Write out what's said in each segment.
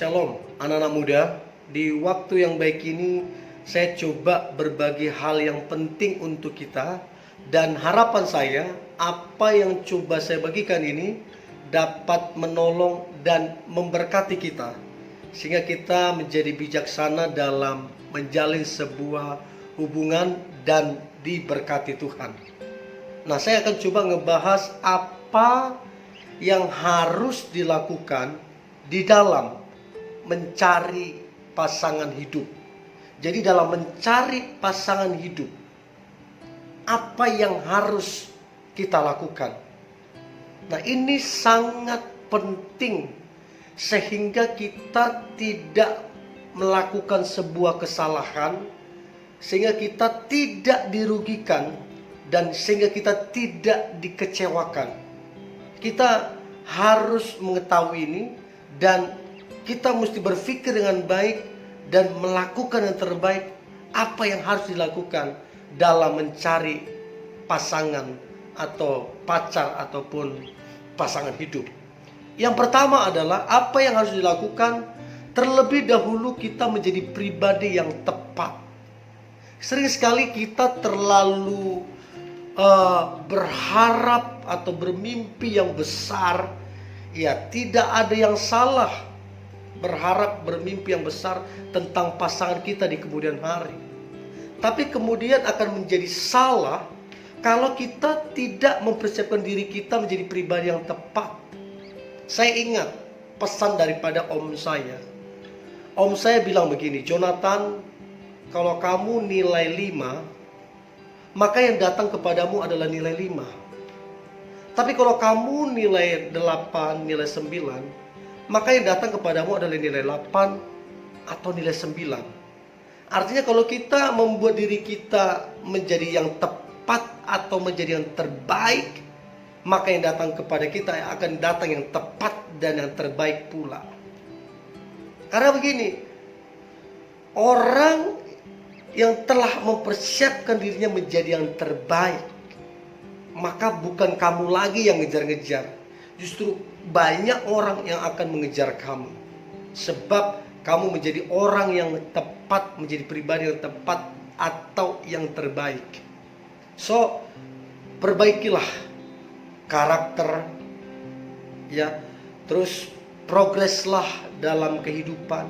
Shalom anak-anak muda. Di waktu yang baik ini saya coba berbagi hal yang penting untuk kita. Dan harapan saya apa yang coba saya bagikan ini dapat menolong dan memberkati kita, sehingga kita menjadi bijaksana dalam menjalin sebuah hubungan dan diberkati Tuhan. Nah, saya akan coba ngebahas apa yang harus dilakukan di dalam mencari pasangan hidup. Jadi dalam mencari pasangan hidup, apa yang harus kita lakukan? Nah, ini sangat penting sehingga kita tidak melakukan sebuah kesalahan, sehingga kita tidak dirugikan dan sehingga kita tidak dikecewakan. Kita harus mengetahui ini dan kita mesti berpikir dengan baik dan melakukan yang terbaik apa yang harus dilakukan dalam mencari pasangan atau pacar ataupun pasangan hidup. Yang pertama adalah apa yang harus dilakukan. Terlebih dahulu kita menjadi pribadi yang tepat. Sering sekali kita terlalu berharap atau bermimpi yang besar. Ya, tidak ada yang salah berharap bermimpi yang besar tentang pasangan kita di kemudian hari. Tapi kemudian akan menjadi salah kalau kita tidak mempersiapkan diri kita menjadi pribadi yang tepat. Saya ingat pesan daripada om saya. Om saya bilang begini, Jonathan, kalau kamu nilai 5, maka yang datang kepadamu adalah nilai 5. Tapi kalau kamu nilai 8, nilai 9, maka yang datang kepadamu adalah nilai 8 atau nilai 9. Artinya kalau kita membuat diri kita menjadi yang tepat atau menjadi yang terbaik, maka yang datang kepada kita akan datang yang tepat dan yang terbaik pula. Karena begini, orang yang telah mempersiapkan dirinya menjadi yang terbaik, maka bukan kamu lagi yang ngejar-ngejar. Justru banyak orang yang akan mengejar kamu. Sebab kamu menjadi orang yang tepat, menjadi pribadi yang tepat atau yang terbaik. So, perbaikilah karakter, ya. Terus progreslah dalam kehidupan.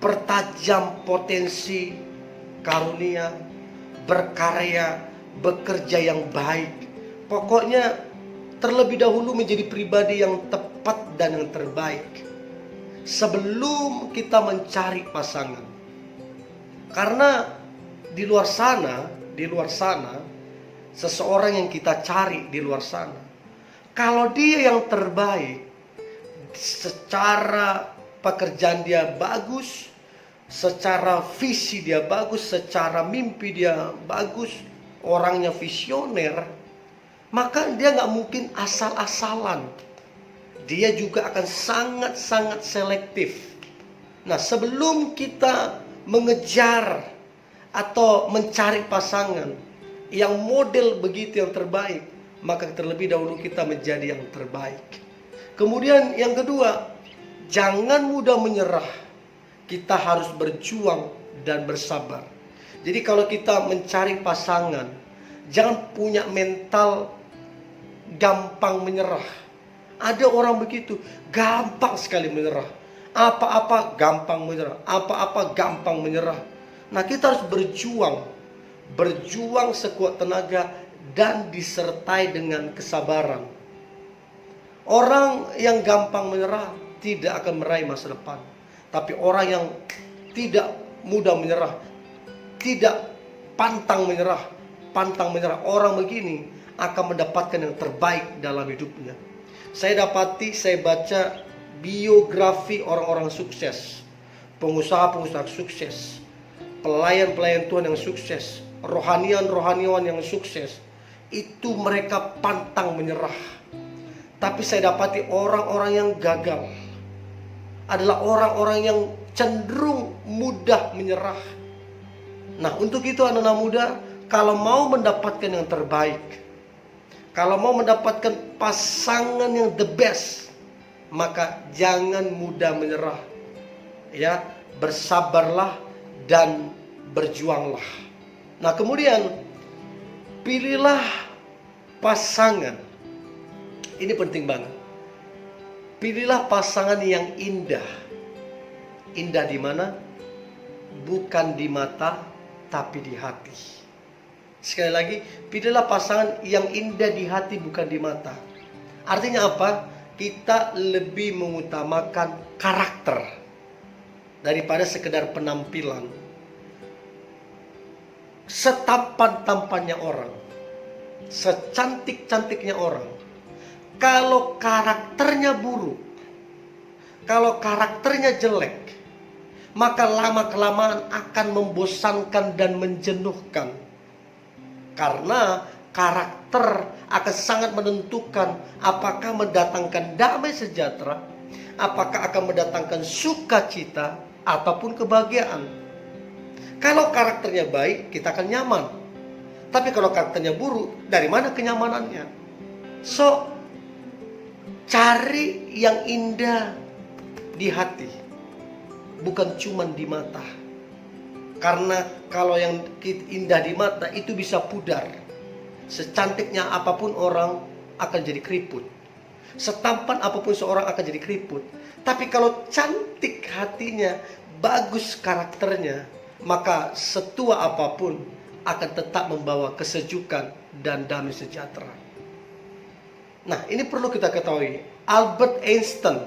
Pertajam potensi karunia, berkarya, bekerja yang baik. Pokoknya terlebih dahulu menjadi pribadi yang tepat dan yang terbaik sebelum kita mencari pasangan. Karena di luar sana seseorang yang kita cari di luar sana, kalau dia yang terbaik, secara pekerjaan dia bagus, secara visi dia bagus, secara mimpi dia bagus, orangnya visioner, maka dia gak mungkin asal-asalan. Dia juga akan sangat-sangat selektif. Nah, sebelum kita mengejar atau mencari pasangan yang model begitu yang terbaik, maka terlebih dahulu kita menjadi yang terbaik. Kemudian yang kedua, jangan mudah menyerah. Kita harus berjuang dan bersabar. Jadi kalau kita mencari pasangan, jangan punya mental gampang menyerah. Ada orang begitu, gampang sekali menyerah. Apa-apa gampang menyerah, apa-apa gampang menyerah. Nah, kita harus berjuang sekuat tenaga dan disertai dengan kesabaran. Orang yang gampang menyerah tidak akan meraih masa depan. Tapi orang yang tidak mudah menyerah, tidak pantang menyerah, orang begini akan mendapatkan yang terbaik dalam hidupnya. Saya baca biografi orang-orang sukses, pengusaha-pengusaha sukses, pelayan-pelayan Tuhan yang sukses, rohaniwan yang sukses. Itu mereka pantang menyerah. Tapi saya dapati orang-orang yang gagal adalah orang-orang yang cenderung mudah menyerah. Nah, untuk itu anak-anak muda, kalau mau mendapatkan yang terbaik, kalau mau mendapatkan pasangan yang the best, maka jangan mudah menyerah. Ya, bersabarlah dan berjuanglah. Nah, kemudian pilihlah pasangan. Ini penting banget. Pilihlah pasangan yang indah. Indah di mana? Bukan di mata, tapi di hati. Sekali lagi, pilihlah pasangan yang indah di hati, bukan di mata. Artinya apa? Kita lebih mengutamakan karakter daripada sekedar penampilan. Setampan-tampannya orang, secantik-cantiknya orang, kalau karakternya buruk, kalau karakternya jelek, maka lama-kelamaan akan membosankan dan menjenuhkan. Karena karakter akan sangat menentukan apakah mendatangkan damai sejahtera, apakah akan mendatangkan sukacita ataupun kebahagiaan. Kalau karakternya baik, kita akan nyaman. Tapi kalau karakternya buruk, dari mana kenyamanannya? So, cari yang indah di hati, bukan cuma di mata. Karena kalau yang indah di mata itu bisa pudar. Secantiknya apapun orang akan jadi keriput. Setampan apapun seorang akan jadi keriput. Tapi kalau cantik hatinya, bagus karakternya, maka setua apapun akan tetap membawa kesejukan dan damai sejahtera. Nah, ini perlu kita ketahui. Albert Einstein,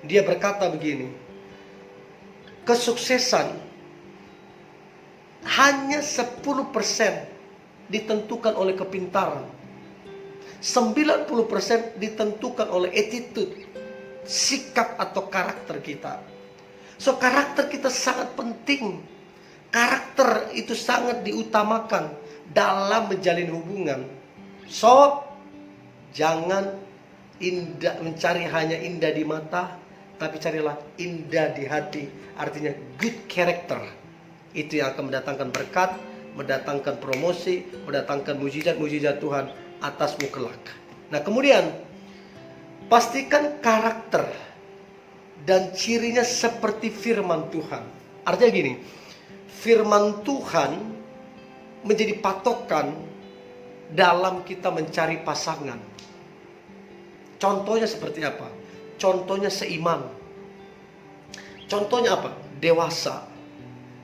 dia berkata begini, kesuksesan hanya 10% ditentukan oleh kepintaran. 90% ditentukan oleh attitude, sikap atau karakter kita. So, karakter kita sangat penting. Karakter itu sangat diutamakan dalam menjalin hubungan. So, jangan mencari hanya indah di mata, tapi carilah indah di hati. Artinya good character. Itu yang akan mendatangkan berkat, mendatangkan promosi, mendatangkan mujizat-mujizat Tuhan atasmu kelak. Nah, kemudian pastikan karakter dan cirinya seperti firman Tuhan. Artinya gini, firman Tuhan menjadi patokan dalam kita mencari pasangan. Contohnya seperti apa? Contohnya seiman. Contohnya apa? Dewasa.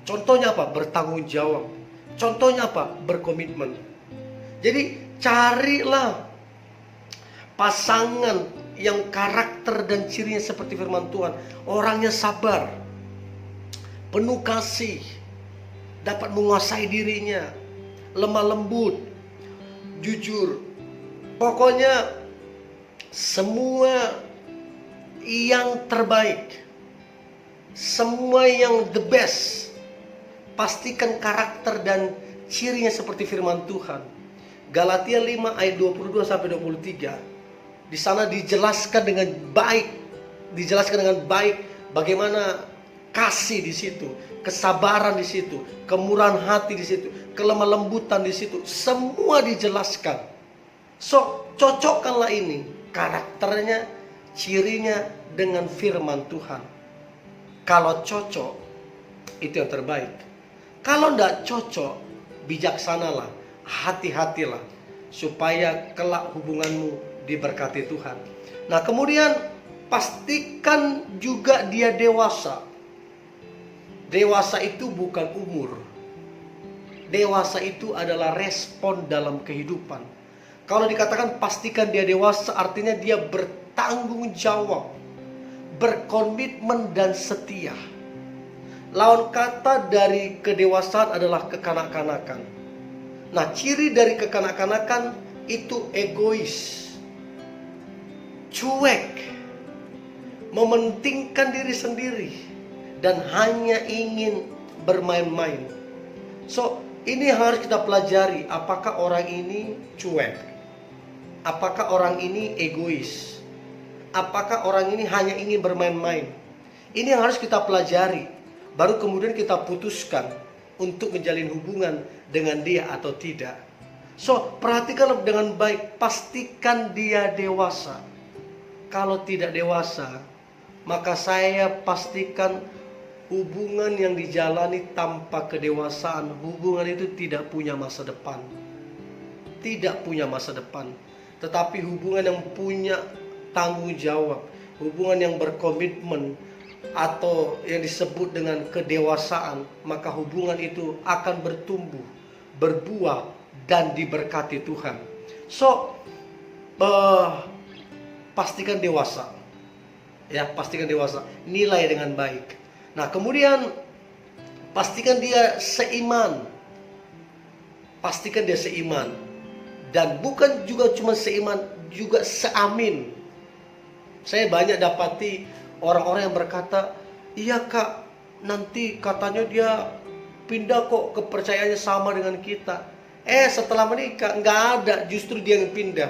Contohnya apa? Bertanggung jawab. Contohnya apa? Berkomitmen. Jadi carilah pasangan yang karakter dan cirinya seperti firman Tuhan. Orangnya sabar, penuh kasih, dapat menguasai dirinya, lemah lembut, jujur. Pokoknya semua yang terbaik, semua yang the best. Pastikan karakter dan cirinya seperti firman Tuhan. Galatia 5 ayat 22 sampai 23. Di sana dijelaskan dengan baik, bagaimana kasih di situ, kesabaran di situ, kemurahan hati di situ, kelemah lembutan di situ, semua dijelaskan. So, cocokkanlah ini, karakternya, cirinya dengan firman Tuhan. Kalau cocok, itu yang terbaik. Kalau tidak cocok, bijaksanalah, hati-hatilah, supaya kelak hubunganmu diberkati Tuhan. Nah, kemudian pastikan juga dia dewasa. Dewasa itu bukan umur. Dewasa itu adalah respon dalam kehidupan. Kalau dikatakan pastikan dia dewasa, artinya dia bertanggung jawab, berkomitmen dan setia. Lawan kata dari kedewasaan adalah kekanak-kanakan. Nah, ciri dari kekanak-kanakan itu egois, cuek, mementingkan diri sendiri, dan hanya ingin bermain-main. So, ini harus kita pelajari. Apakah orang ini cuek? Apakah orang ini egois? Apakah orang ini hanya ingin bermain-main? Ini yang harus kita pelajari. Baru kemudian kita putuskan untuk menjalin hubungan dengan dia atau tidak. So, perhatikan dengan baik. Pastikan dia dewasa. Kalau tidak dewasa, maka saya pastikan hubungan yang dijalani tanpa kedewasaan, hubungan itu tidak punya masa depan. Tidak punya masa depan. Tetapi hubungan yang punya tanggung jawab, hubungan yang berkomitmen, atau yang disebut dengan kedewasaan, maka hubungan itu akan bertumbuh, berbuah, dan diberkati Tuhan. So, pastikan dewasa. Ya, pastikan dewasa. Nilai dengan baik. Nah, kemudian pastikan dia seiman. Pastikan dia seiman. Dan bukan juga cuma seiman, juga seamin. Saya banyak dapati orang-orang yang berkata, iya kak, nanti katanya dia pindah kok, kepercayaannya sama dengan kita. Setelah menikah, nggak ada, justru dia yang pindah.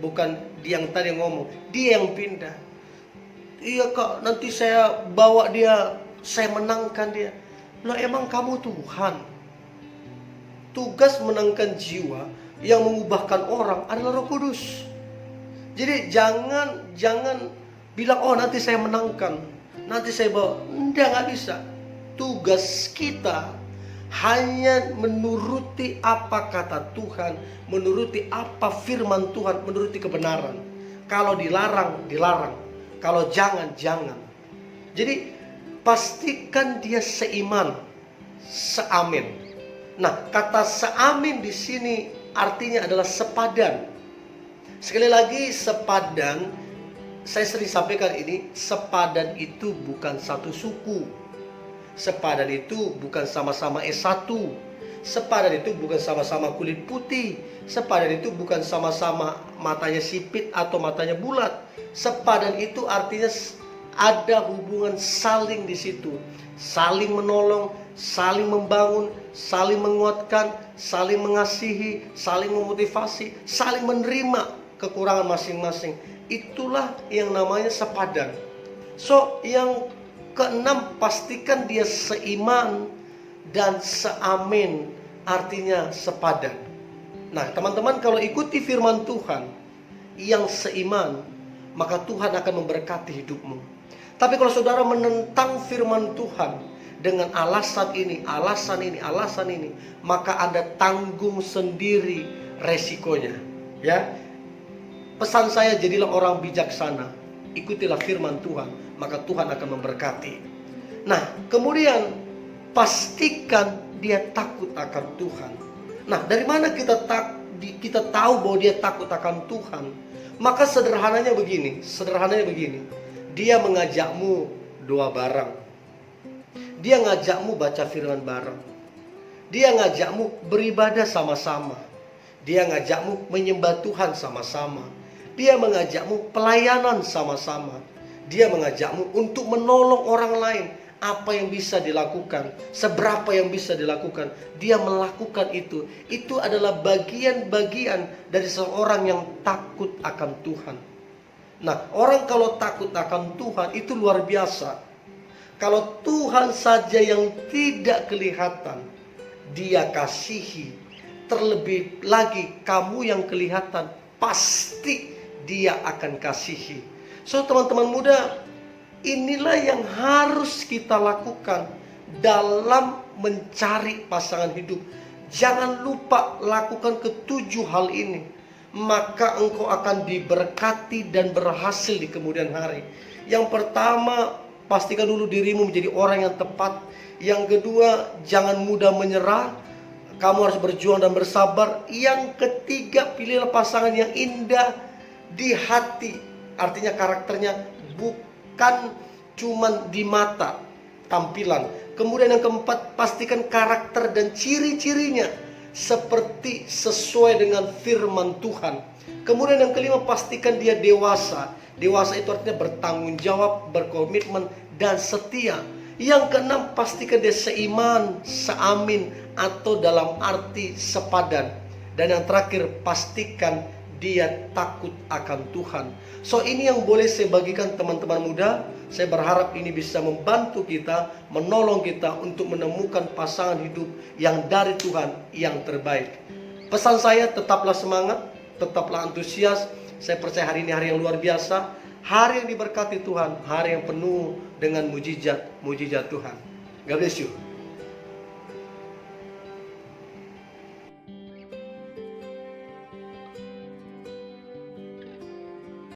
Bukan dia yang tadi yang ngomong, dia yang pindah. Iya kak, nanti saya bawa dia, saya menangkan dia. Loh, emang kamu Tuhan? Tugas menangkan jiwa yang mengubahkan orang adalah Roh Kudus. Jadi jangan bilang, oh nanti saya menangkan, nanti saya bawa. Nggak bisa. Tugas kita hanya menuruti apa kata Tuhan, menuruti apa firman Tuhan, menuruti kebenaran. Kalau dilarang, dilarang. Kalau jangan, jangan. Jadi pastikan dia seiman, seamin. Nah, kata seamin di sini artinya adalah sepadan. Sekali lagi, sepadan, saya sering sampaikan ini, sepadan itu bukan satu suku. Sepadan itu bukan sama-sama S1. Sepadan itu bukan sama-sama kulit putih. Sepadan itu bukan sama-sama matanya sipit atau matanya bulat. Sepadan itu artinya ada hubungan saling di situ. Saling menolong, saling membangun, saling menguatkan, saling mengasihi, saling memotivasi, saling menerima kekurangan masing-masing. Itulah yang namanya sepadan. So, yang keenam, pastikan dia seiman dan seamin, artinya sepadan. Nah, teman-teman, kalau ikuti firman Tuhan yang seiman, maka Tuhan akan memberkati hidupmu. Tapi kalau saudara menentang firman Tuhan dengan alasan ini, maka Anda tanggung sendiri resikonya. Ya, pesan saya, jadilah orang bijaksana, ikutilah firman Tuhan, maka Tuhan akan memberkati. Nah, kemudian pastikan dia takut akan Tuhan. Nah, dari mana kita tahu bahwa dia takut akan Tuhan? Maka sederhananya begini. Dia mengajakmu doa bareng. Dia ngajakmu baca firman bareng. Dia ngajakmu beribadah sama-sama. Dia ngajakmu menyembah Tuhan sama-sama. Dia mengajakmu pelayanan sama-sama. Dia mengajakmu untuk menolong orang lain. Apa yang bisa dilakukan, seberapa yang bisa dilakukan, dia melakukan itu. Itu adalah bagian-bagian dari seorang yang takut akan Tuhan. Nah, orang kalau takut akan Tuhan itu luar biasa. Kalau Tuhan saja yang tidak kelihatan, dia kasihi. Terlebih lagi kamu yang kelihatan, pasti dia akan kasihi. So, teman-teman muda, inilah yang harus kita lakukan dalam mencari pasangan hidup. Jangan lupa lakukan ketujuh hal ini, maka engkau akan diberkati dan berhasil di kemudian hari. Yang pertama, pastikan dulu dirimu menjadi orang yang tepat. Yang kedua, jangan mudah menyerah. Kamu harus berjuang dan bersabar. Yang ketiga, pilihlah pasangan yang indah di hati. Artinya karakternya bukan cuman di mata, tampilan. Kemudian yang keempat, pastikan karakter dan ciri-cirinya seperti sesuai dengan firman Tuhan. Kemudian yang kelima, pastikan dia dewasa. Dewasa itu artinya bertanggung jawab, berkomitmen, dan setia. Yang keenam, pastikan dia seiman, seamin, atau dalam arti sepadan. Dan yang terakhir, pastikan dia takut akan Tuhan. So, ini yang boleh saya bagikan teman-teman muda. Saya berharap ini bisa membantu kita, menolong kita untuk menemukan pasangan hidup yang dari Tuhan yang terbaik. Pesan saya, tetaplah semangat, tetaplah antusias. Saya percaya hari ini hari yang luar biasa, hari yang diberkati Tuhan, hari yang penuh dengan mujizat Tuhan. God bless you.